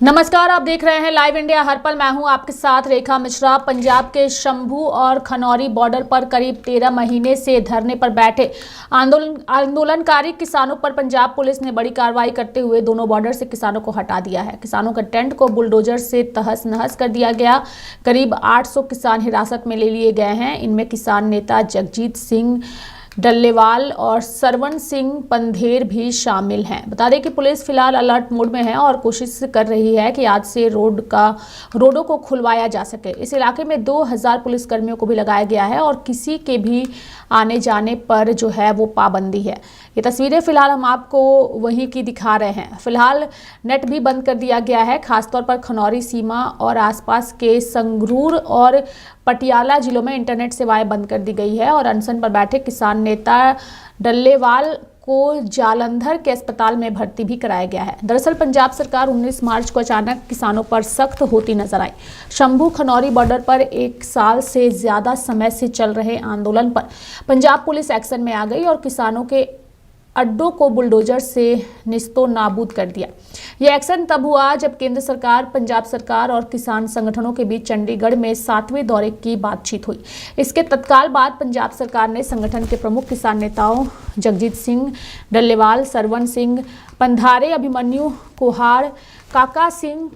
नमस्कार, आप देख रहे हैं लाइव इंडिया हर पल। मैं हूं आपके साथ रेखा मिश्रा। पंजाब के शंभू और खनौरी बॉर्डर पर करीब 13 महीने से धरने पर बैठे आंदोलनकारी किसानों पर पंजाब पुलिस ने बड़ी कार्रवाई करते हुए दोनों बॉर्डर से किसानों को हटा दिया है। किसानों के टेंट को बुलडोजर से तहस नहस कर दिया गया। करीब 800 किसान हिरासत में ले लिए गए हैं। इनमें किसान नेता जगजीत सिंह डल्लेवाल और सरवण सिंह पंधेर भी शामिल हैं। बता दें कि पुलिस फिलहाल अलर्ट मोड में है और कोशिश कर रही है कि आज से रोडों को खुलवाया जा सके। इस इलाके में 2000 पुलिसकर्मियों को भी लगाया गया है और किसी के भी आने जाने पर जो है वो पाबंदी है। ये तस्वीरें फिलहाल हम आपको वहीं की दिखा रहे हैं। फिलहाल नेट भी बंद कर दिया गया है। खासतौर पर खनौरी सीमा और आसपास के संगरूर और पटियाला जिलों में इंटरनेट सेवाएं बंद कर दी गई है और अनशन पर बैठे किसान नेता डल्लेवाल को जालंधर के अस्पताल में भर्ती भी कराया गया है। दरअसल पंजाब सरकार 19 मार्च को अचानक किसानों पर सख्त होती नजर आई। शंभू खनौरी बॉर्डर पर 1 साल से ज्यादा समय से चल रहे आंदोलन पर पंजाब पुलिस एक्शन में आ गई और किसानों के अड्डों को बुलडोजर से निस्तो नाबूद कर दिया। यह एक्शन तब हुआ जब केंद्र सरकार, पंजाब सरकार और किसान संगठनों के बीच चंडीगढ़ में 7वें दौरे की बातचीत हुई। इसके तत्काल बाद पंजाब सरकार ने संगठन के प्रमुख किसान नेताओं जगजीत सिंह डल्लेवाल, सरवण सिंह पंधारे, अभिमन्यु कुहाड़, काका सिंह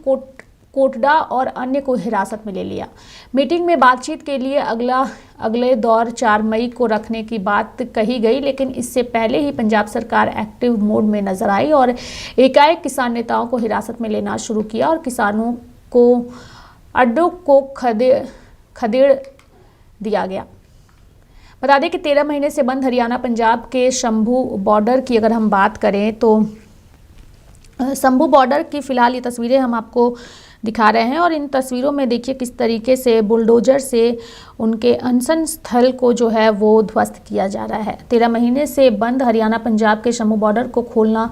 कोटड़ा और अन्य को हिरासत में ले लिया। मीटिंग में बातचीत के लिए अगले दौर 4 मई को रखने की बात कही गई, लेकिन इससे पहले ही पंजाब सरकार एक्टिव मोड में नजर आई और एकाएक किसान नेताओं को हिरासत में लेना शुरू किया और किसानों को अड्डों को खदेड़ दिया गया। बता दें कि 13 महीने से बंद हरियाणा पंजाब के शंभू बॉर्डर की अगर हम बात करें तो शंभू बॉर्डर की फिलहाल ये तस्वीरें हम आपको दिखा रहे हैं और इन तस्वीरों में देखिए किस तरीके से बुलडोजर से उनके अनशन स्थल को जो है वो ध्वस्त किया जा रहा है। 13 महीने से बंद हरियाणा पंजाब के शंभू बॉर्डर को खोलना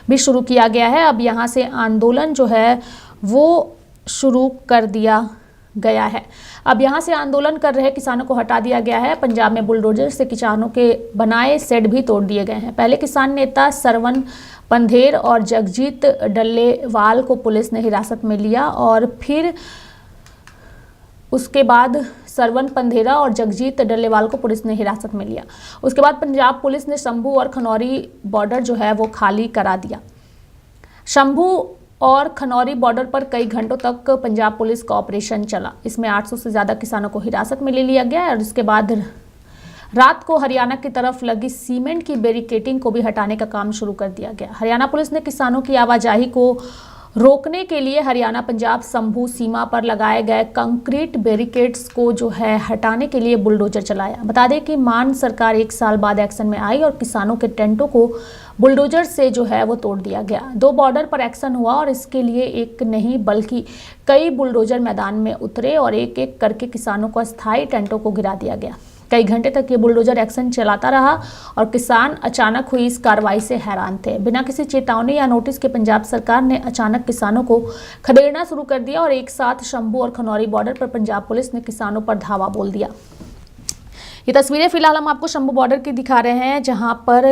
भी शुरू किया गया है। अब यहाँ से आंदोलन जो है वो शुरू कर दिया गया है। अब यहाँ से आंदोलन कर रहे किसानों को हटा दिया गया है। पंजाब में बुलडोजर से किसानों के बनाए शेड भी तोड़ दिए गए हैं। पहले किसान नेता सरवण पंधेर और जगजीत डल्लेवाल को पुलिस ने हिरासत में लिया और फिर उसके बाद सरवण पंधेरा और जगजीत डल्लेवाल को पुलिस ने हिरासत में लिया। उसके बाद पंजाब पुलिस ने शंभू और खनौरी बॉर्डर जो है वो खाली करा दिया। शंभू और खनौरी बॉर्डर पर कई घंटों तक पंजाब पुलिस का ऑपरेशन चला। इसमें 800 से ज़्यादा किसानों को हिरासत में ले लिया गया और इसके बाद रात को हरियाणा की तरफ लगी सीमेंट की बैरिकेडिंग को भी हटाने का काम शुरू कर दिया गया। हरियाणा पुलिस ने किसानों की आवाजाही को रोकने के लिए हरियाणा पंजाब शंभू सीमा पर लगाए गए कंक्रीट बैरिकेड्स को जो है हटाने के लिए बुलडोजर चलाया। बता दें कि मान सरकार 1 साल बाद एक्शन में आई और किसानों के टेंटों को बुलडोजर से जो है वो तोड़ दिया गया। 2 बॉर्डर पर एक्शन हुआ और इसके लिए एक नहीं बल्कि कई बुलडोजर मैदान में उतरे और एक एक करके किसानों को अस्थायी टेंटों को गिरा दिया गया। कई घंटे तक ये बुलडोजर एक्शन चलाता रहा और किसान अचानक हुई इस कार्रवाई से हैरान थे। बिना किसी चेतावनी या नोटिस के पंजाब सरकार ने अचानक किसानों को खदेड़ना शुरू कर दिया और एक साथ शंभू और खनौरी बॉर्डर पर पंजाब पुलिस ने किसानों पर धावा बोल दिया। ये तस्वीरें फिलहाल हम आपको शंभू बॉर्डर की दिखा रहे हैं, जहां पर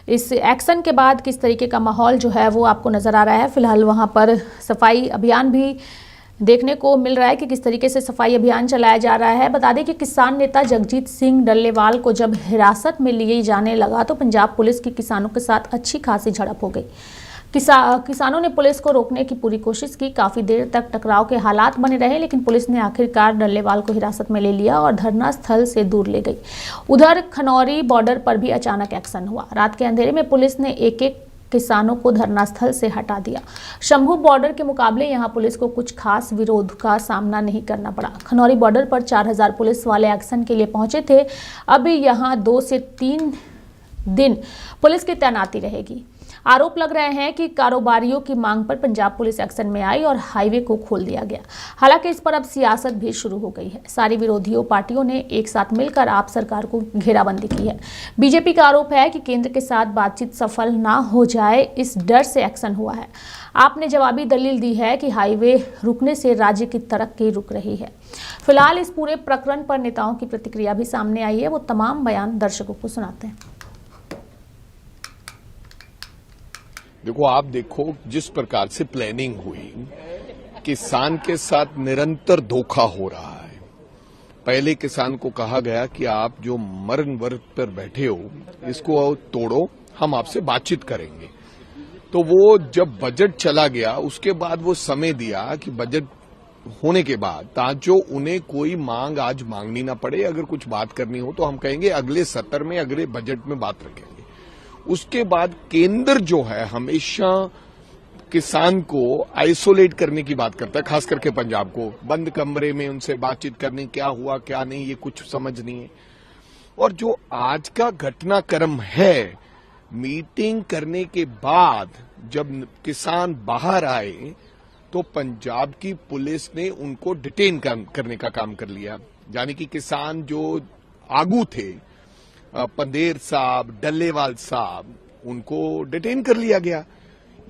इस एक्शन के बाद किस तरीके का माहौल जो है वो आपको नजर आ रहा है। फिलहाल वहां पर सफाई अभियान भी देखने को मिल रहा है कि किस तरीके से सफाई अभियान चलाया जा रहा है। बता दें कि किसान नेता जगजीत सिंह डल्लेवाल को जब हिरासत में लिए जाने लगा तो पंजाब पुलिस की किसानों के साथ अच्छी खासी झड़प हो गई। किसानों ने पुलिस को रोकने की पूरी कोशिश की। काफी देर तक टकराव के हालात बने रहे, लेकिन पुलिस ने आखिरकार डल्लेवाल को हिरासत में ले लिया और धरना स्थल से दूर ले गई। उधर खनौरी बॉर्डर पर भी अचानक एक्शन हुआ। रात के अंधेरे में पुलिस ने एक एक किसानों को धरना स्थल से हटा दिया। शंभू बॉर्डर के मुकाबले यहां पुलिस को कुछ खास विरोध का सामना नहीं करना पड़ा। खनौरी बॉर्डर पर 4000 पुलिस वाले एक्शन के लिए पहुंचे थे। अभी यहां 2 से 3 दिन पुलिस की तैनाती रहेगी। आरोप लग रहे हैं कि कारोबारियों की मांग पर पंजाब पुलिस एक्शन में आई और हाईवे को खोल दिया गया। हालांकि इस पर अब सियासत भी शुरू हो गई है। सारी विरोधियों पार्टियों ने एक साथ मिलकर आप सरकार को घेराबंदी की है। बीजेपी का आरोप है कि केंद्र के साथ बातचीत सफल ना हो जाए, इस डर से एक्शन हुआ है। आपने जवाबी दलील दी है कि हाईवे रुकने से राज्य की तरक्की रुक रही है। फिलहाल इस पूरे प्रकरण पर नेताओं की प्रतिक्रिया भी सामने आई है। वो तमाम बयान दर्शकों को सुनाते हैं। देखो, आप देखो जिस प्रकार से प्लानिंग हुई, किसान के साथ निरंतर धोखा हो रहा है। पहले किसान को कहा गया कि आप जो मरण वर्ग पर बैठे हो इसको तोड़ो, हम आपसे बातचीत करेंगे। तो वो जब बजट चला गया उसके बाद वो समय दिया कि बजट होने के बाद ताकि उन्हें कोई मांग आज मांगनी ना पड़े, अगर कुछ बात करनी हो तो हम कहेंगे अगले सत्र में, अगले बजट में बात रखेंगे। उसके बाद केंद्र जो है हमेशा किसान को आइसोलेट करने की बात करता है, खास करके पंजाब को, बंद कमरे में उनसे बातचीत करनी, क्या हुआ क्या नहीं ये कुछ समझ नहीं है। और जो आज का घटनाक्रम है, मीटिंग करने के बाद जब किसान बाहर आए तो पंजाब की पुलिस ने उनको डिटेन करने का काम कर लिया। यानी कि किसान जो आगू थे, पंदेर साहब, डल्लेवाल साहब, उनको डिटेन कर लिया गया।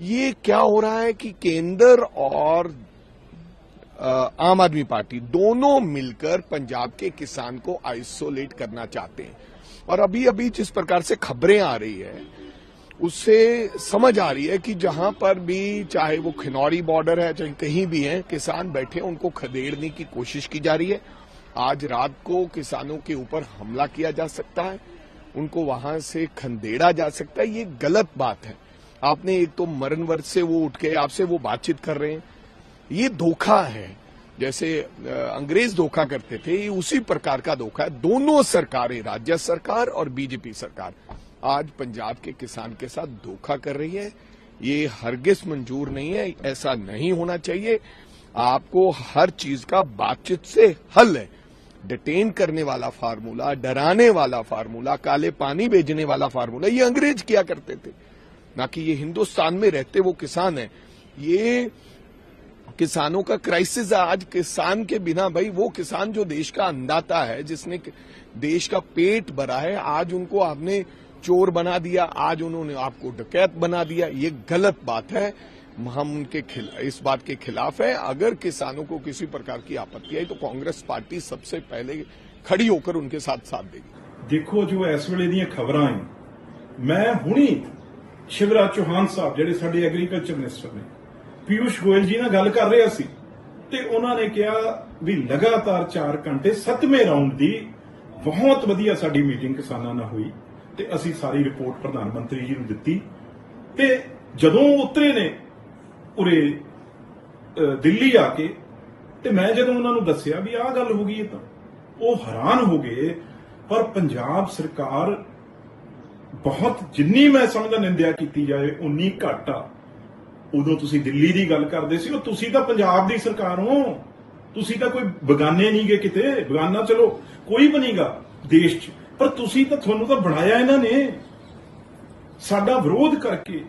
ये क्या हो रहा है कि केंद्र और आम आदमी पार्टी दोनों मिलकर पंजाब के किसान को आइसोलेट करना चाहते हैं। और अभी अभी जिस प्रकार से खबरें आ रही है उससे समझ आ रही है कि जहां पर भी, चाहे वो खनौरी बॉर्डर है चाहे कहीं भी है, किसान बैठे उनको खदेड़ने की कोशिश की जा रही है। आज रात को किसानों के ऊपर हमला किया जा सकता है, उनको वहां से खदेड़ा जा सकता है। ये गलत बात है। आपने एक तो मरण वर्ग से वो उठ के आपसे वो बातचीत कर रहे हैं, ये धोखा है। जैसे अंग्रेज धोखा करते थे, ये उसी प्रकार का धोखा है। दोनों सरकारें, राज्य सरकार और बीजेपी सरकार, आज पंजाब के किसान के साथ धोखा कर रही है। ये हरगिज मंजूर नहीं है, ऐसा नहीं होना चाहिए। आपको हर चीज का बातचीत से हल है। डिटेन करने वाला फार्मूला, डराने वाला फार्मूला, काले पानी भेजने वाला फार्मूला ये अंग्रेज किया करते थे, ना कि ये हिंदुस्तान में रहते वो किसान है। ये किसानों का क्राइसिस है आज। किसान के बिना, भाई वो किसान जो देश का अन्नदाता है, जिसने देश का पेट भरा है, आज उनको आपने चोर बना दिया, आज उन्होंने आपको डकैत बना दिया। ये गलत बात है। हम उनके इस बात के खिलाफ है। अगर किसानों को किसी प्रकार की आपत्ति आई तो कांग्रेस पार्टी सबसे पहले खड़ी होकर उनके साथ साथ देगी। देखो, जो इस वेले दी खबरां हैं, मैं हुणी शिवराज चौहान साहब ਜਿਹੜੇ ਸਾਡੇ एग्रीकल्चर मिनिस्टर ने पीयूष गोयल जी ਨਾਲ ਗੱਲ ਕਰ ਰਿਹਾ ਸੀ ਤੇ ਉਹਨਾਂ ਨੇ ਕਿਹਾ ਵੀ ਲਗਾਤਾਰ 4 ਘੰਟੇ 7ਵੇਂ ਰਾਉਂਡ ਦੀ ਬਹੁਤ ਵਧੀਆ ਸਾਡੀ ਮੀਟਿੰਗ ਕਿਸਾਨਾਂ ਨਾਲ ਹੋਈ ਤੇ ਅਸੀਂ ਸਾਰੀ ਰਿਪੋਰਟ ਪ੍ਰਧਾਨ ਮੰਤਰੀ ਜੀ ਨੂੰ ਦਿੱਤੀ ਤੇ ਜਦੋਂ ਉਤਰੇ ਨੇ ਉਰੇ ਦਿੱਲੀ ਆ ਕੇ ਤੇ ਮੈਂ ਜਦੋਂ ਉਹਨਾਂ ਨੂੰ ਦੱਸਿਆ ਵੀ ਆਹ ਗੱਲ ਹੋ ਗਈ ਹੈ ਤਾਂ ਉਹ ਹੈਰਾਨ ਹੋ ਗਏ। ਪਰ ਪੰਜਾਬ ਸਰਕਾਰ ਬਹੁਤ, ਜਿੰਨੀ ਮੈਂ ਸਮਝਦਾ ਨਿੰਦਿਆ ਕੀਤੀ ਜਾਏ ਉਨੀ ਘੱਟ ਆ। ਉਦੋਂ ਤੁਸੀਂ ਦਿੱਲੀ ਦੀ ਗੱਲ ਕਰਦੇ ਸੀ, ਉਹ ਤੁਸੀਂ ਤਾਂ ਪੰਜਾਬ ਦੀ ਸਰਕਾਰ ਹੋ, ਤੁਸੀਂ ਤਾਂ ਕੋਈ ਬਗਾਨੇ ਨਹੀਂਗੇ ਕਿਤੇ। ਬਗਾਨਾ ਚਲੋ ਕੋਈ ਵੀ ਨਹੀਂਗਾ ਦੇਸ਼ 'ਚ, ਪਰ ਤੁਸੀਂ ਤਾਂ, ਤੁਹਾਨੂੰ ਤਾਂ ਬਣਾਇਆ ਇਹਨਾਂ ਨੇ ਸਾਡਾ ਵਿਰੋਧ ਕਰਕੇ,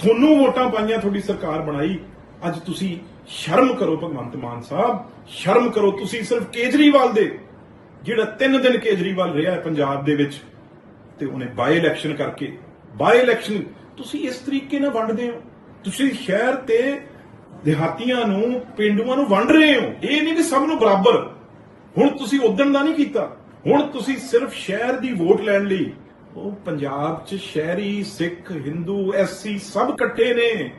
ਤੁਹਾਨੂੰ ਵੋਟਾਂ ਪਾਈਆਂ, ਤੁਹਾਡੀ ਸਰਕਾਰ ਬਣਾਈ। ਅੱਜ ਤੁਸੀਂ ਸ਼ਰਮ ਕਰੋ ਭਗਵੰਤ ਮਾਨ ਸਾਹਿਬ, ਸ਼ਰਮ ਕਰੋ। ਤੁਸੀਂ ਸਿਰਫ ਕੇਜਰੀਵਾਲ ਦੇ, ਜਿਹੜਾ 3 ਦਿਨ ਕੇਜਰੀਵਾਲ ਰਿਹਾ ਹੈ ਪੰਜਾਬ ਦੇ ਵਿੱਚ ਤੇ ਉਹਨੇ ਬਾਈ ਇਲੈਕਸ਼ਨ ਕਰਕੇ, ਬਾਈ ਇਲੈਕਸ਼ਨ ਤੁਸੀਂ ਇਸ ਤਰੀਕੇ ਨਾਲ ਵੰਡਦੇ ਹੋ। ਤੁਸੀਂ ਸ਼ਹਿਰ ਤੇ ਦਿਹਾਤੀਆਂ ਨੂੰ, ਪਿੰਡੂਆਂ ਨੂੰ ਵੰਡ ਰਹੇ ਹੋ। ਇਹ ਨਹੀਂ ਕਿ ਸਭ ਨੂੰ ਬਰਾਬਰ। ਹੁਣ ਤੁਸੀਂ ਉਦਣ ਦਾ ਨਹੀਂ ਕੀਤਾ, ਹੁਣ ਤੁਸੀਂ ਸਿਰਫ ਸ਼ਹਿਰ ਦੀ ਵੋਟ ਲੈਣ ਲਈ। ਉਹ ਪੰਜਾਬ 'ਚ ਸ਼ਹਿਰੀ, ਸਿੱਖ, ਹਿੰਦੂ, ਐਸਸੀ ਸਭ ਇਕੱਠੇ ਨੇ।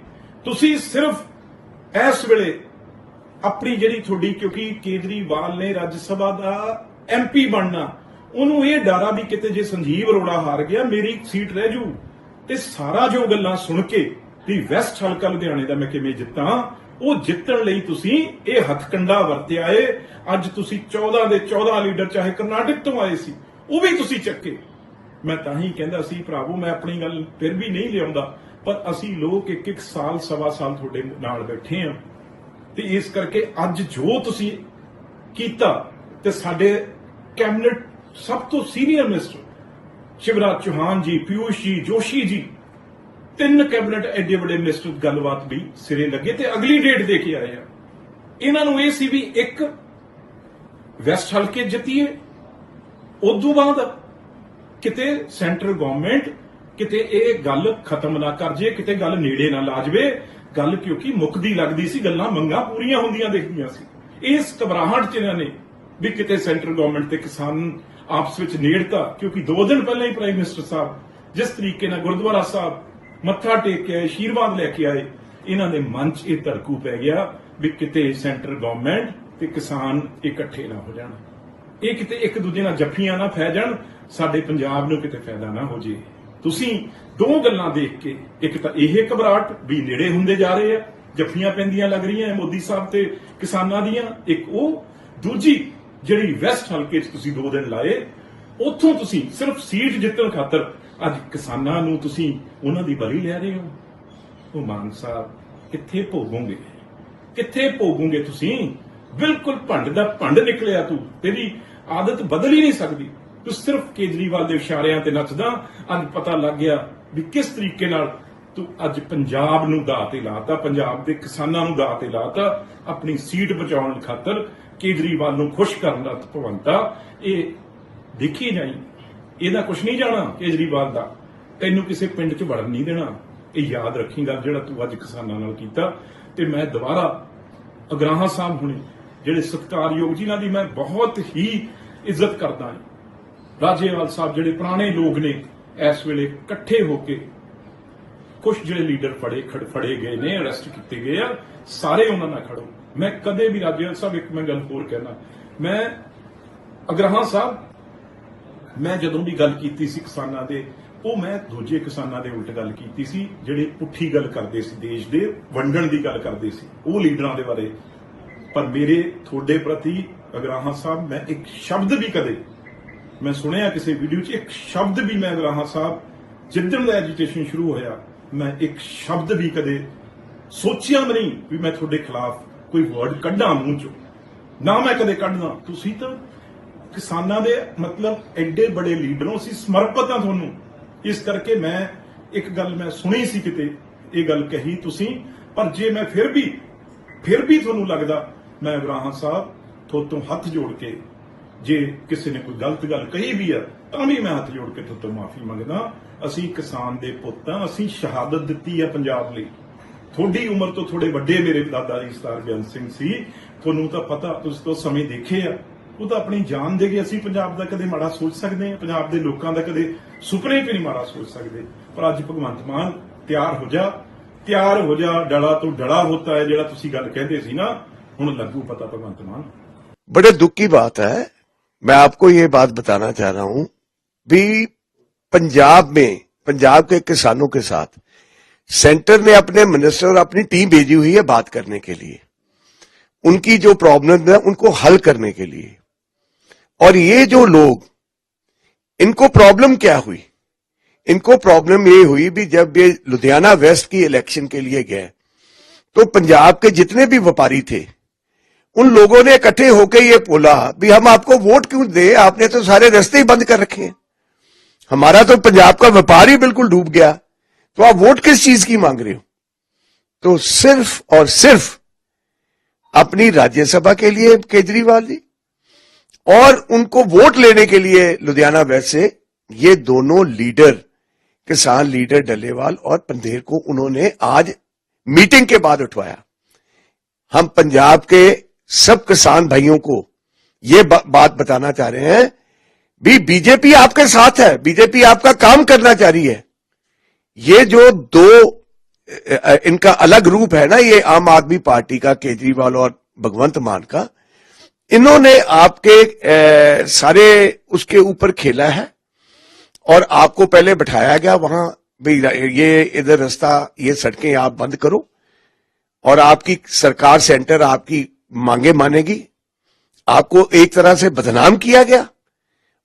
ਤੁਸੀਂ ਸਿਰਫ ਇਸ ਵੇਲੇ ਆਪਣੀ ਜਿਹੜੀ ਤੁਹਾਡੀ, ਕਿਉਂਕਿ ਕੇਜਰੀਵਾਲ ਨੇ ਰਾਜ ਸਭਾ ਦਾ ਐਮਪੀ ਬਣਨਾ, ਉਹਨੂੰ ਇਹ ਡਾਰਾ ਵੀ ਕਿਤੇ ਜੇ ਸੰਜੀਵ ਅਰੋੜਾ ਹਾਰ ਗਿਆ ਮੇਰੀ ਸੀਟ ਰਹਿ ਜੂ। ਤੇ ਸਾਰਾ ਜੋ ਗੱਲਾਂ ਸੁਣ ਕੇ ਵੀ ਵੈਸਟ ਹਲਕਾ ਲੁਧਿਆਣੇ ਦਾ ਮੈਂ ਕਿਵੇਂ ਜਿੱਤਾਂ, ਉਹ ਜਿੱਤਣ ਲਈ ਤੁਸੀਂ ਇਹ ਹੱਥਕੰਡਾ ਵਰਤਿਆ ਏ। ਅੱਜ ਤੁਸੀਂ 14 ਦੇ 14 ਲੀਡਰ ਚਾਹੇ ਕਰਨਾਟਕ ਤੋਂ ਆਏ ਸੀ, ਉਹ ਵੀ ਤੁਸੀਂ ਚੱਕੇ। ਮੈਂ ਤਾਂ ਹੀ ਕਹਿੰਦਾ ਸੀ ਭਰਾਵੋ, ਮੈਂ ਆਪਣੀ ਗੱਲ ਫਿਰ ਵੀ ਨਹੀਂ ਲਿਆਉਂਦਾ, ਪਰ ਅਸੀਂ ਲੋਕ ਇੱਕ ਸਾਲ, ਸਵਾ ਸਾਲ ਤੁਹਾਡੇ ਨਾਲ ਬੈਠੇ ਆ ਤੇ ਇਸ ਕਰਕੇ ਅੱਜ ਜੋ ਤੁਸੀਂ ਕੀਤਾ, ਤੇ ਸਾਡੇ ਕੈਬਨਿਟ ਸਭ ਤੋਂ ਸੀਨੀਅਰ ਮਿਨਿਸਟਰ शिवराज चौहान जी, पीयूष जी, जोशी जी, 3 कैबिनेट एडे बड़े मिनिस्टर गलबात भी सिरे लगे ते अगली डेट दे के आए हैं। इन्हां नूं इह सी भी एक वैस्ट हल्के जितीए, उदों बाद किते सेंट्रल गवर्नमेंट किते इह गल खत्म ना कर जे, किते गल नेड़े ना ला जावे। गल क्योंकि मुकदी लगदी सी, गल्लां मंगां पूरीआं हुंदियां दिखदियां सी। इस घबराहट च इन्हां ने भी किते सेंट्रल गवर्नमेंट ते किसान आपस ਵਿੱਚ ਨੇੜਤਾ, क्योंकि 2 दिन पहले ही प्राइम मिनिस्टर साहब जिस तरीके ਨਾਲ गुरुद्वारा साहब ਮੱਥਾ ਟੇਕ ਕੇ ਆਏ, ਆਸ਼ੀਰਵਾਦ ਲੈ ਕੇ ਆਏ। ਇਹਨਾਂ ਦੇ ਮਨ 'ਚ ਇਹ ਧੜਕੂ ਪੈ ਗਿਆ ਵੀ ਕਿਤੇ ਸੈਂਟਰ ਗਵਰਨਮੈਂਟ ਤੇ ਕਿਸਾਨ ਇਕੱਠੇ ਨਾ ਹੋ ਜਾਣ, ਇਹ ਕਿਤੇ ਇੱਕ ਦੂਜੇ ਨਾਲ ਜੱਫੀਆਂ ਨਾ ਪੈ ਜਾਣ, ਸਾਡੇ ਪੰਜਾਬ ਨੂੰ ਕਿਤੇ ਫਾਇਦਾ ਨਾ ਹੋ ਜੇ। ਤੁਸੀਂ ਦੋ ਗੱਲਾਂ ਦੇਖ ਕੇ, ਇੱਕ ਤਾਂ ਇਹ ਘਬਰਾਹਟ ਵੀ ਨੇੜੇ ਹੁੰਦੇ ਜਾ ਰਹੇ ਆ, ਜੱਫੀਆਂ ਪੈਂਦੀਆਂ ਲੱਗ ਰਹੀਆਂ ਮੋਦੀ ਸਾਹਿਬ ਤੇ ਕਿਸਾਨਾਂ ਦੀਆਂ, ਇੱਕ ਉਹ, ਦੂਜੀ ਜਿਹੜੀ ਵੈਸਟ ਹਲਕੇ 'ਚ ਤੁਸੀਂ 2 ਦਿਨ ਲਾਏ, ਉੱਥੋਂ ਤੁਸੀਂ ਸਿਰਫ ਸੀਟ ਜਿੱਤਣ ਖਾਤਰ ਅੱਜ ਕਿਸਾਨਾਂ ਨੂੰ ਤੁਸੀਂ ਉਹਨਾਂ ਦੀ ਬਲੀ ਲੈ ਰਹੇ ਹੋ। ਉਹ ਮਾਨ ਸਾਹਿਬ ਕਿੱਥੇ ਭੋਗੋਗੇ, ਕਿੱਥੇ ਭੋਗੋਗੇ ਤੁਸੀਂ? ਬਿਲਕੁਲ ਭੰਡ ਦਾ ਭੰਡ ਨਿਕਲਿਆ ਤੂੰ, ਤੇਰੀ ਆਦਤ ਬਦਲ ਹੀ ਨਹੀਂ ਸਕਦੀ। ਤੂੰ ਸਿਰਫ ਕੇਜਰੀਵਾਲ ਦੇ ਇਸ਼ਾਰਿਆਂ ਤੇ ਨੱਚਦਾ। ਅੱਜ ਪਤਾ ਲੱਗ ਗਿਆ ਵੀ ਕਿਸ ਤਰੀਕੇ ਨਾਲ ਤੂੰ ਅੱਜ ਪੰਜਾਬ ਨੂੰ ਦਾਅ ਤੇ ਲਾਤਾ, ਪੰਜਾਬ ਦੇ ਕਿਸਾਨਾਂ ਨੂੰ ਦਾਅ ਤੇ ਲਾਤਾ, ਆਪਣੀ ਸੀਟ ਬਚਾਉਣ ਖਾਤਰ ਕੇਜਰੀਵਾਲ ਨੂੰ ਖੁਸ਼ ਕਰਨ ਦਾ ਭਵੰਤਾ। ਇਹ ਦੇਖੀ ਜਾਈ, ਇਹਦਾ ਕੁਝ ਨਹੀਂ ਜਾਣਾ ਕੇਜਰੀਵਾਲ ਦਾ, ਤੈਨੂੰ ਕਿਸੇ ਪਿੰਡ 'ਚ ਵੜਨ ਨਹੀਂ ਦੇਣਾ। ਇਹ ਯਾਦ ਰੱਖੀ ਗੱਲ ਜਿਹੜਾ ਤੂੰ ਅੱਜ ਕਿਸਾਨਾਂ ਨਾਲ ਕੀਤਾ। ਤੇ ਮੈਂ ਦੁਬਾਰਾ ਅਗਰਾਹਾਂ ਸਾਹਿਬ ਹੁਣੇ ਜਿਹੜੇ ਸਤਿਕਾਰਯੋਗ, ਜਿਨ੍ਹਾਂ ਦੀ ਮੈਂ ਬਹੁਤ ਹੀ ਇੱਜ਼ਤ ਕਰਦਾ ਹਾਂ, ਰਾਜੇਵਾਲ ਸਾਹਿਬ ਜਿਹੜੇ ਪੁਰਾਣੇ ਲੋਕ ਨੇ, ਇਸ ਵੇਲੇ ਇਕੱਠੇ ਹੋ ਕੇ ਕੁਝ ਜਿਹੜੇ ਲੀਡਰ ਫੜੇ ਗਏ ਨੇ, ਅਰੈਸਟ ਕੀਤੇ ਗਏ ਆ, ਸਾਰੇ ਉਹਨਾਂ ਨਾਲ ਖੜੋ। ਮੈਂ ਕਦੇ ਵੀ ਰਾਜੇਵਾਲ ਸਾਹਿਬ, ਇੱਕ ਮੈਂ ਗੱਲ ਹੋਰ ਕਹਿਣਾ, ਮੈਂ ਅਗਰਾਹਾਂ ਸਾਹਿਬ, ਮੈਂ ਜਦੋਂ ਵੀ ਗੱਲ ਕੀਤੀ ਸੀ ਕਿਸਾਨਾਂ ਦੇ, ਉਹ ਮੈਂ ਦੂਜੇ ਕਿਸਾਨਾਂ ਦੇ ਉਲਟ ਗੱਲ ਕੀਤੀ ਸੀ, ਜਿਹੜੇ ਪੁੱਠੀ ਗੱਲ ਕਰਦੇ ਸੀ, ਦੇਸ਼ ਦੇ ਵੰਡਣ ਦੀ ਗੱਲ ਕਰਦੇ ਸੀ, ਉਹ ਲੀਡਰਾਂ ਦੇ ਬਾਰੇ। ਪਰ ਮੇਰੇ ਤੁਹਾਡੇ ਪ੍ਰਤੀ ਅਗਰਾਹਾਂ ਸਾਹਿਬ, ਮੈਂ ਇੱਕ ਸ਼ਬਦ ਵੀ ਕਦੇ, ਮੈਂ ਸੁਣਿਆ ਕਿਸੇ ਵੀਡੀਓ 'ਚ, ਇੱਕ ਸ਼ਬਦ ਵੀ ਮੈਂ ਅਗਰਾਹਾਂ ਸਾਹਿਬ, ਜਿੱਦਣ ਦਾ ਐਜੀਟੇਸ਼ਨ ਸ਼ੁਰੂ ਹੋਇਆ, ਮੈਂ ਇੱਕ ਸ਼ਬਦ ਵੀ ਕਦੇ ਸੋਚਿਆ ਵੀ ਨਹੀਂ ਵੀ ਮੈਂ ਤੁਹਾਡੇ ਖਿਲਾਫ ਕੋਈ ਵਰਡ ਕੱਢਾਂ ਮੂੰਹ 'ਚੋਂ, ਨਾ ਮੈਂ ਕਦੇ ਕੱਢਦਾ। ਤੁਸੀਂ ਤਾਂ ਕਿਸਾਨਾਂ ਦੇ ਮਤਲਬ ਐਡੇ ਬੜੇ ਲੀਡਰੋਂ, ਅਸੀਂ ਸਮਰਪਿਤ ਹਾਂ ਤੁਹਾਨੂੰ। ਇਸ ਕਰਕੇ ਮੈਂ ਇੱਕ ਗੱਲ ਮੈਂ ਸੁਣੀ ਸੀ ਕਿਤੇ, ਇਹ ਗੱਲ ਕਹੀ ਤੁਸੀਂ, ਪਰ ਜੇ ਮੈਂ ਫਿਰ ਵੀ ਤੁਹਾਨੂੰ ਲੱਗਦਾ, ਮੈਂ ਅਗਰਾਹਾਂ ਸਾਹਿਬ ਤੁਹਾਤੋਂ ਹੱਥ ਜੋੜ ਕੇ, ਜੇ ਕਿਸੇ ਨੇ ਕੋਈ ਗਲਤ ਗੱਲ ਕਹੀ ਵੀ ਆ ਤਾਂ ਵੀ ਮੈਂ ਹੱਥ ਜੋੜ ਕੇ ਤੁਹਾਤੋਂ ਮਾਫੀ ਮੰਗਦਾ। ਅਸੀਂ ਕਿਸਾਨ ਦੇ ਪੁੱਤ ਹਾਂ, ਅਸੀਂ ਸ਼ਹਾਦਤ ਦਿੱਤੀ ਆ ਪੰਜਾਬ ਲਈ। ਤੁਹਾਡੀ ਉਮਰ ਤੋਂ ਥੋੜੇ ਵੱਡੇ ਮੇਰੇ ਦਾਦਾ ਜੀ ਸਰਦਾਰ ਬੇਅੰਤ ਸਿੰਘ ਸੀ, ਤੁਹਾਨੂੰ ਤਾਂ ਪਤਾ, ਤੁਸੀਂ ਤਾਂ ਸਮੇਂ ਦੇਖੇ ਆ, ਉਹ ਤਾਂ ਆਪਣੀ ਜਾਨ ਦੇ ਗਏ। ਅਸੀਂ ਪੰਜਾਬ ਦਾ ਕਦੇ ਮਾੜਾ ਸੋਚ ਸਕਦੇ ਹਾਂ? ਪੰਜਾਬ ਦੇ ਲੋਕਾਂ ਦਾ ਕਦੇ ਸੁਪਨੇ 'ਚ ਨਹੀਂ ਮਾੜਾ ਸੋਚ ਸਕਦੇ। ਪਰ ਅੱਜ ਭਗਵੰਤ ਮਾਨ, ਤਿਆਰ ਹੋ ਜਾ, ਡਲਾ ਤੋਂ ਡਲਾ ਹੋਤਾ ਹੈ, ਜਿਹੜਾ ਤੁਸੀਂ ਗੱਲ ਕਹਿੰਦੇ ਸੀ ਨਾ, ਹੁਣ ਲੱਗੂ पता भगवंत मान। बड़े दुख की बात है, मैं आपको ये बात बताना चाह रहा हूं भी पंजाब में, पंजाब के किसानों के साथ सेंटर ने अपने मिनिस्टर और अपनी टीम भेजी हुई है बात करने के लिए, उनकी जो प्रॉब्लम है उनको हल करने के लिए। और ये जो लोग, इनको प्रॉब्लम क्या हुई? इनको प्रॉब्लम ये हुई भी जब ये लुधियाना वेस्ट की इलेक्शन के लिए गए तो पंजाब के जितने भी व्यापारी थे उन लोगों ने इकट्ठे होकर ये बोला भी हम आपको वोट क्यों दे, आपने तो सारे रास्ते ही बंद कर रखे हैं, हमारा तो पंजाब का व्यापार ही बिल्कुल डूब गया, तो आप वोट किस चीज की मांग रहे हो? तो सिर्फ और सिर्फ अपनी राज्यसभा के लिए केजरीवाल जी और उनको वोट लेने के लिए लुधियाना वेस्ट से ये दोनों लीडर, किसान लीडर डल्लेवाल और पंधेर को उन्होंने आज मीटिंग के बाद उठवाया। हम पंजाब के सब किसान भाइयों को ये बात बताना चाह रहे हैं भी बीजेपी आपके साथ है, बीजेपी आपका काम करना चाह रही है। ये जो दो इनका अलग रूप है ना, ये आम आदमी पार्टी का केजरीवाल और भगवंत मान का, इन्होंने आपके सारे उसके ऊपर खेला है और आपको पहले बिठाया गया वहां भी, ये इधर रास्ता, ये सड़कें आप बंद करो और आपकी सरकार सेंटर आपकी मांगे मानेगी। आपको एक तरह से बदनाम किया गया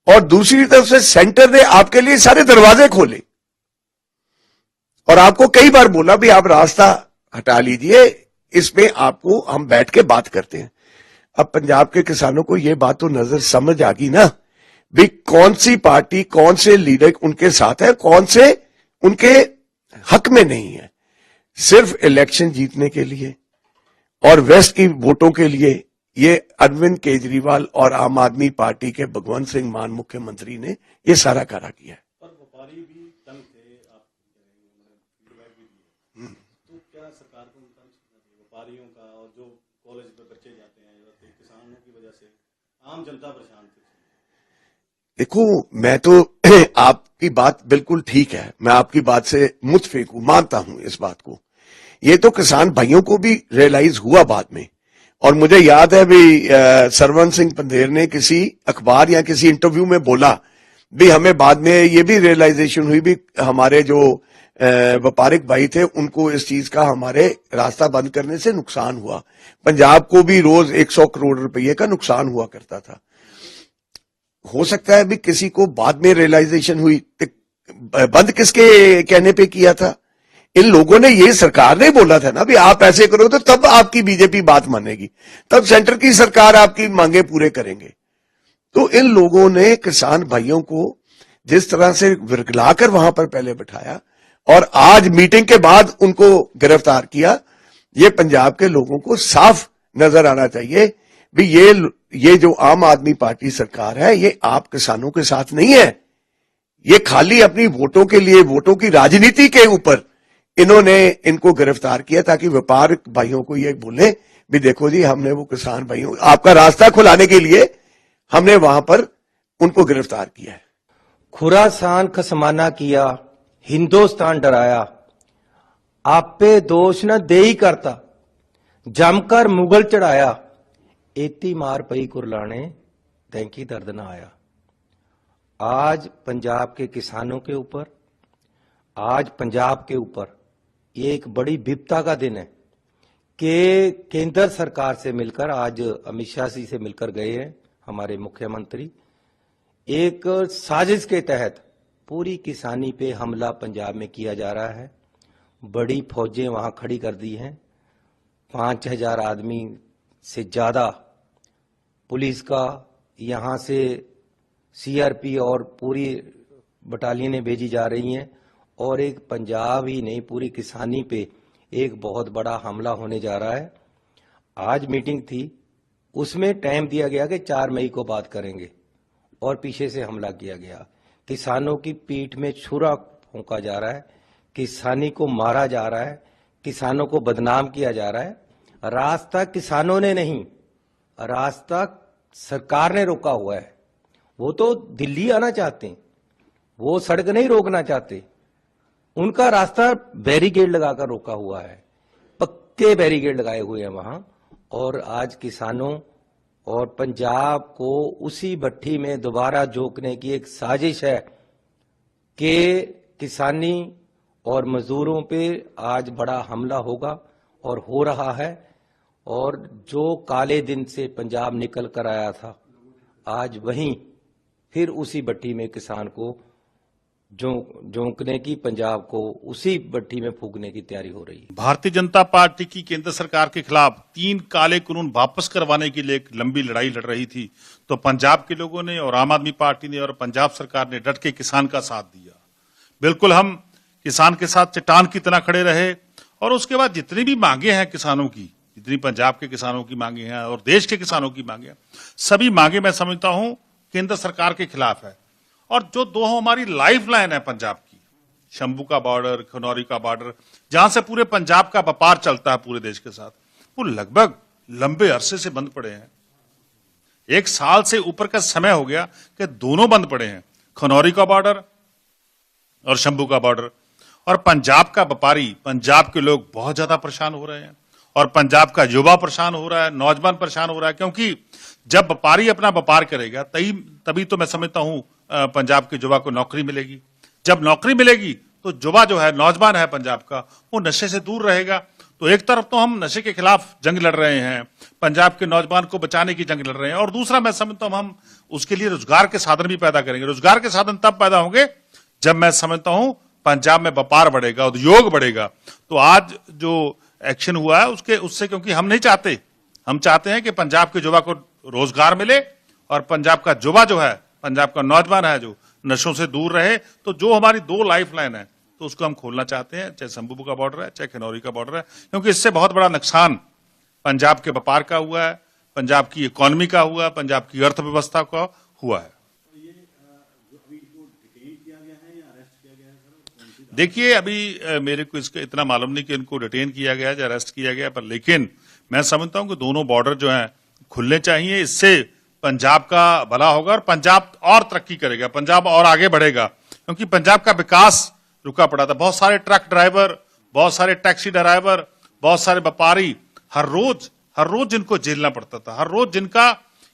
और दूसरी तरफ से सेंटर ने आपके लिए सारे दरवाजे खोले और आपको कई बार बोला भी आप रास्ता हटा लीजिए, इसमें आपको हम बैठ के बात करते हैं। अब पंजाब के किसानों को यह बात तो नजर समझ आ गई ना भी कौन सी पार्टी, कौन से लीडर उनके साथ है, कौन से उनके हक में नहीं है। सिर्फ इलेक्शन जीतने के लिए और वेस्ट की वोटों के लिए ये अरविंद केजरीवाल और आम आदमी पार्टी के भगवंत सिंह मान मुख्यमंत्री ने ये सारा करा किया है। पर व्यापारी भी तंग थे, आप फीडबैक भी दिए, तो क्या सरकार को उनका व्यापारियों का, और जो कॉलेज में बच्चे जाते हैं, किसानों की वजह से आम जनता परेशान थी? देखो, मैं तो आपकी बात बिल्कुल ठीक है, मैं आपकी बात से मुत्फिक हूं, मानता हूं इस बात को। ये तो किसान भाइयों को भी रियलाइज हुआ बाद में, और मुझे याद है भी सरवन सिंह पंधेर ने किसी अखबार या किसी इंटरव्यू में बोला भी हमें बाद में ये भी रियलाइजेशन हुई भी हमारे जो व्यापारिक भाई थे उनको इस चीज का हमारे रास्ता बंद करने से नुकसान हुआ। पंजाब को भी रोज 100 करोड़ रुपए का नुकसान हुआ करता था। हो सकता है भी किसी को बाद में रियलाइजेशन हुई, बंद किसके कहने पे किया था? इन लोगों ने, ये सरकार ने बोला था ना भी आप ऐसे करो तो तब आपकी बीजेपी बात मानेगी, तब सेंटर की सरकार आपकी मांगे पूरे करेंगे। तो इन लोगों ने किसान भाइयों को जिस तरह से विरगलाकर वहां पर पहले बिठाया और आज मीटिंग के बाद उनको गिरफ्तार किया, ये पंजाब के लोगों को साफ नजर आना चाहिए भी ये जो आम आदमी पार्टी सरकार है ये आप किसानों के साथ नहीं है। ये खाली अपनी वोटों के लिए, वोटों की राजनीति के ऊपर इन्होंने इनको गिरफ्तार किया ताकि व्यापार भाइयों को ये बोले भी देखो जी हमने वो किसान भाइयों, आपका रास्ता खुलाने के लिए हमने वहां पर उनको गिरफ्तार किया है। खुरासान खसमाना किया, हिंदुस्तान डराया, आप पे दोष न दे ही करता, जमकर मुगल चढ़ाया, एती मार पई कुरलाने, दैंकी दर्द न आया। आज पंजाब के किसानों के ऊपर, आज पंजाब के ऊपर ये एक बड़ी विपदा का दिन है कि केंद्र सरकार से मिलकर, आज अमित शाह जी से मिलकर गए हैं हमारे मुख्यमंत्री, एक साजिश के तहत पूरी किसानी पे हमला पंजाब में किया जा रहा है। बड़ी फौजें वहां खड़ी कर दी हैं, 5000 आदमी से ज्यादा पुलिस का, यहां से सीआरपी और पूरी बटालियनें भेजी जा रही हैं और एक पंजाब ही नहीं पूरी किसानी पे एक बहुत बड़ा हमला होने जा रहा है। आज मीटिंग थी, उसमें टाइम दिया गया कि 4 मई को बात करेंगे और पीछे से हमला किया गया। किसानों की पीठ में छुरा फूंका जा रहा है, किसानी को मारा जा रहा है, किसानों को बदनाम किया जा रहा है। रास्ता किसानों ने नहीं, रास्ता सरकार ने रोका हुआ है। वो तो दिल्ली आना चाहते हैं, वो सड़क नहीं रोकना चाहते, उनका रास्ता बैरिकेड लगाकर रोका हुआ है, पक्के बैरिकेड लगाए हुए हैं वहां। और आज किसानों और पंजाब को उसी भट्टी में दोबारा झोंकने की एक साजिश है कि किसानी और मजदूरों पे आज बड़ा हमला होगा और हो रहा है। और जो काले दिन से पंजाब निकल कर आया था, आज वहीं फिर उसी भट्टी में किसान को झोंकने की, पंजाब को उसी भट्टी में फूंकने की तैयारी हो रही है। भारतीय जनता पार्टी की केंद्र सरकार के खिलाफ 3 काले कानून वापस करवाने के लिए एक लंबी लड़ाई लड़ रही थी, तो पंजाब के लोगों ने और आम आदमी पार्टी ने और पंजाब सरकार ने डट के किसान का साथ दिया। बिल्कुल हम किसान के साथ चट्टान की तरह खड़े रहे और उसके बाद जितनी भी मांगे हैं किसानों की, जितनी पंजाब के किसानों की मांगे हैं और देश के किसानों की मांगे हैं, सभी मांगे मैं समझता हूं केंद्र सरकार के खिलाफ है। और जो 2 हमारी लाइफ लाइन है पंजाब की, शंभू का बॉर्डर, खनौरी का बॉर्डर, जहां से पूरे पंजाब का व्यापार चलता है पूरे देश के साथ, वो लगभग लंबे अरसे से बंद पड़े हैं। 1 साल से ऊपर का समय हो गया कि दोनों बंद पड़े हैं, खनौरी का बॉर्डर और शंभू का बॉर्डर। और पंजाब का व्यापारी, पंजाब के लोग बहुत ज्यादा परेशान हो रहे हैं और पंजाब का युवा परेशान हो रहा है, नौजवान परेशान हो रहा है, क्योंकि जब व्यापारी अपना व्यापार करेगा तभी तो मैं समझता हूं पंजाब के युवा को नौकरी मिलेगी। जब नौकरी मिलेगी तो युवा जो है, नौजवान है पंजाब का, वो नशे से दूर रहेगा। तो एक तरफ तो हम नशे के खिलाफ जंग लड़ रहे हैं, पंजाब के नौजवान को बचाने की जंग लड़ रहे हैं, और दूसरा मैं समझता हूं हम उसके लिए रोजगार के साधन भी पैदा करेंगे। रोजगार के साधन तब पैदा होंगे जब मैं समझता हूं पंजाब में व्यापार बढ़ेगा, उद्योग बढ़ेगा। तो आज जो एक्शन हुआ है उससे, क्योंकि हम नहीं चाहते, हम चाहते हैं कि पंजाब के युवा को रोजगार मिले और पंजाब का युवा जो है, पंजाब का नौजवान है जो नशों से दूर रहे। तो जो हमारी 2 लाइफ लाइन है तो उसको हम खोलना चाहते हैं, चाहे शंभू का बॉर्डर है, चाहे खनौरी का बॉर्डर है, क्योंकि इससे बहुत बड़ा नुकसान पंजाब के व्यापार का हुआ है, पंजाब की इकोनॉमी का हुआ है, पंजाब की अर्थव्यवस्था का हुआ है। देखिए, अभी मेरे को इसका इतना मालूम नहीं कि इनको डिटेन किया गया या अरेस्ट किया गया, पर लेकिन मैं समझता हूं कि दोनों बॉर्डर जो हैं खुलने चाहिए। इससे पंजाब का भला होगा और पंजाब और तरक्की करेगा, पंजाब और आगे बढ़ेगा, क्योंकि पंजाब का विकास रुका पड़ा था। बहुत सारे ट्रक ड्राइवर, बहुत सारे टैक्सी ड्राइवर, बहुत सारे व्यापारी हर रोज जिनको झेलना पड़ता था, हर रोज जिनका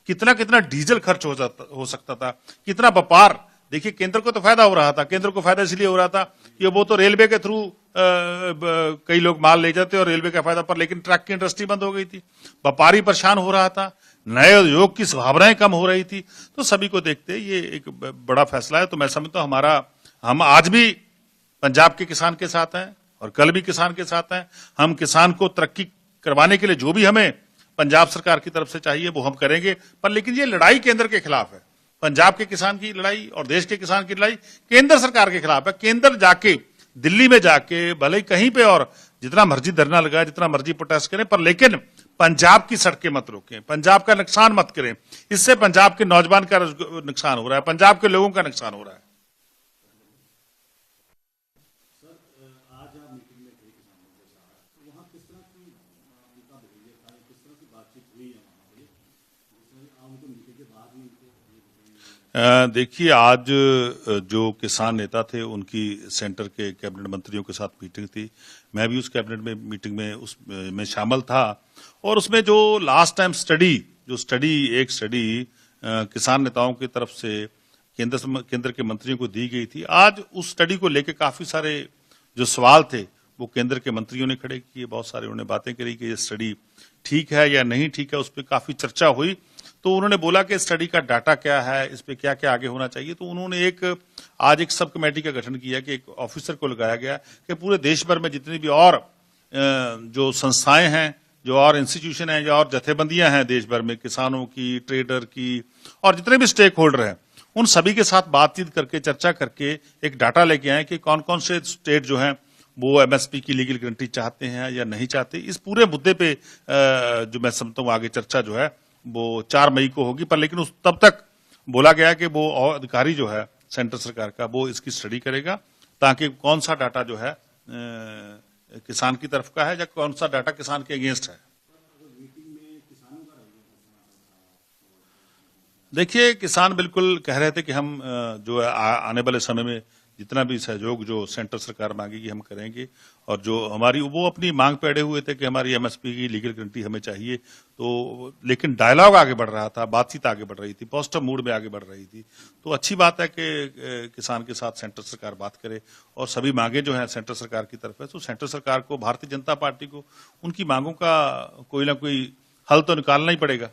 कितना कितना डीजल खर्च हो सकता था, कितना व्यापार। देखिए केंद्र को तो फायदा हो रहा था, केंद्र को फायदा इसलिए हो रहा था कि वो तो रेलवे के थ्रू कई लोग माल ले जाते और रेलवे का फायदा पर, लेकिन ट्रक की इंडस्ट्री बंद हो गई थी, व्यापारी परेशान हो रहा था, नए उद्योग की संभावनाएं कम हो रही थी। तो सभी को देखते ये एक बड़ा फैसला है। तो मैं समझता हूं हम आज भी पंजाब के किसान के साथ हैं और कल भी किसान के साथ हैं। हम किसान को तरक्की करवाने के लिए जो भी हमें पंजाब सरकार की तरफ से चाहिए वो हम करेंगे, पर लेकिन ये लड़ाई केंद्र के खिलाफ है। पंजाब के किसान की लड़ाई और देश के किसान की लड़ाई केंद्र सरकार के खिलाफ है। केंद्र जाके दिल्ली में जाके भले ही कहीं पे और जितना मर्जी धरना लगाए, जितना मर्जी प्रोटेस्ट करें, पर लेकिन पंजाब की सड़कें मत रोकें, पंजाब का नुकसान मत करें। इससे पंजाब के नौजवान का नुकसान हो रहा है, पंजाब के लोगों का नुकसान हो रहा है। देखिए आज जो किसान नेता थे उनकी सेंटर के कैबिनेट मंत्रियों के साथ मीटिंग थी। मैं भी उस कैबिनेट में मीटिंग में उसमें शामिल था और उसमें जो लास्ट टाइम एक स्टडी किसान नेताओं की तरफ से केंद्र के मंत्रियों को दी गई थी। आज उस स्टडी को लेकर काफी सारे जो सवाल थे वो केंद्र के मंत्रियों ने खड़े किए। बहुत सारे उन्होंने बातें करी कि ये स्टडी ठीक है या नहीं ठीक है, उस पर काफी चर्चा हुई। तो उन्होंने बोला कि स्टडी का डाटा क्या है, इस पे क्या क्या आगे होना चाहिए। तो उन्होंने आज एक सब कमेटी का गठन किया कि एक ऑफिसर को लगाया गया कि पूरे देश भर में जितनी भी और जो संस्थाएं हैं, जो और इंस्टीट्यूशन हैं, जो और जथेबंदियां हैं देश भर में, किसानों की, ट्रेडर की और जितने भी स्टेक होल्डर हैं, उन सभी के साथ बातचीत करके, चर्चा करके एक डाटा लेके आए कि कौन कौन से स्टेट जो हैं वो एमएसपी की लीगल गारंटी चाहते हैं या नहीं चाहते। इस पूरे मुद्दे पे जो मैं समझता हूँ आगे चर्चा जो है वो 4 मई को होगी। पर लेकिन तब तक बोला गया कि वो अधिकारी जो है सेंटर सरकार का वो इसकी स्टडी करेगा, ताकि कौन सा डाटा जो है किसान की तरफ का है या कौन सा डाटा किसान के अगेंस्ट है। देखिए किसान बिल्कुल कह रहे थे कि हम जो है आने वाले समय में जितना भी सहयोग जो सेंटर सरकार मांगेगी हम करेंगे, और जो हमारी वो अपनी मांग पे अड़े हुए थे कि हमारी एमएसपी की लीगल गारंटी हमें चाहिए। तो लेकिन डायलॉग आगे बढ़ रहा था, बातचीत आगे बढ़ रही थी, पॉजिटिव मूड में आगे बढ़ रही थी। तो अच्छी बात है कि किसान के साथ सेंटर सरकार बात करे और सभी मांगे जो है सेंटर सरकार की तरफ है। तो सेंटर सरकार को, भारतीय जनता पार्टी को उनकी मांगों का कोई ना कोई हल तो निकालना ही पड़ेगा।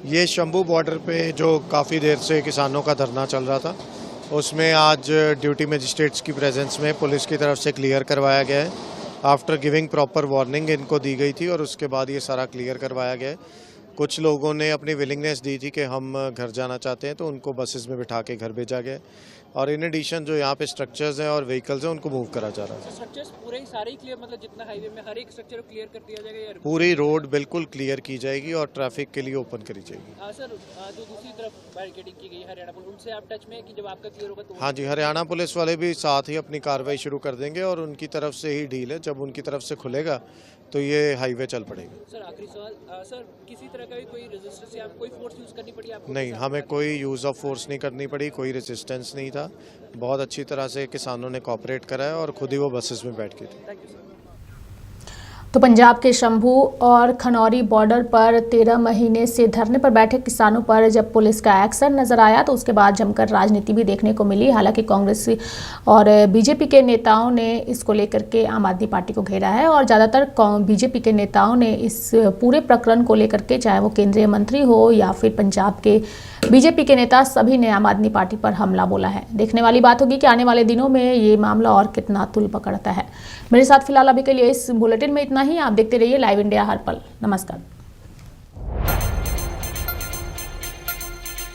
ये शंभू बॉर्डर पे जो काफ़ी देर से किसानों का धरना चल रहा था, उसमें आज ड्यूटी मजिस्ट्रेट्स की प्रेजेंस में पुलिस की तरफ से क्लियर करवाया गया है। आफ्टर गिविंग प्रॉपर वार्निंग इनको दी गई थी और उसके बाद ये सारा क्लियर करवाया गया है। कुछ लोगों ने अपनी विलिंगनेस दी थी कि हम घर जाना चाहते हैं, तो उनको बसेस में बिठा के घर भेजा गया। और इन एडिशन जो यहाँ पे स्ट्रक्चर्स हैं और व्हीकल्स हैं उनको मूव करा जा रहा है। स्ट्रक्चर्स पूरे ही सारे ही क्लियर, मतलब जितना हाईवे में हर एक स्ट्रक्चर क्लियर कर दिया जाएगा या पूरी रोड बिल्कुल क्लियर की जाएगी और ट्रैफिक के लिए ओपन करी जाएगी। सर जो दूसरी तरफ बैरिकेडिंग की गई हरियाणा पुलिस, उनसे आप टच में है कि जब आपका क्लियर होगा तो? हाँ जी, हरियाणा पुलिस वाले भी साथ ही अपनी कार्रवाई शुरू कर देंगे और उनकी तरफ से ही डील है। जब उनकी तरफ से खुलेगा तो ये हाईवे चल पड़ेगा। सर आखिरी सवाल, सर किसी तरह का भी कोई रेजिस्टेंस या कोई फोर्स यूज करनी पड़ी आपको? नहीं, हमें कोई यूज़ ऑफ फोर्स नहीं करनी पड़ी, कोई रेजिस्टेंस नहीं था। बहुत अच्छी तरह से किसानों ने कोऑपरेट करा है और खुद ही वो बसेस में बैठ के थे। Thank you sir. तो पंजाब के शंभू और खनौरी बॉर्डर पर 13 महीने से धरने पर बैठे किसानों पर जब पुलिस का एक्शन नजर आया तो उसके बाद जमकर राजनीति भी देखने को मिली। हालांकि कांग्रेस और बीजेपी के नेताओं ने इसको लेकर के आम आदमी पार्टी को घेरा है और ज़्यादातर बीजेपी के नेताओं ने इस पूरे प्रकरण को लेकर के, चाहे वो केंद्रीय मंत्री हो या फिर पंजाब के बीजेपी के नेता, सभी ने आम आदमी पार्टी पर हमला बोला है। देखने वाली बात होगी कि आने वाले दिनों में ये मामला और कितना तुल पकड़ता है। मेरे साथ फिलहाल अभी के लिए इस बुलेटिन में इतना ही। आप देखते रहिए लाइव इंडिया हर पल। नमस्कार।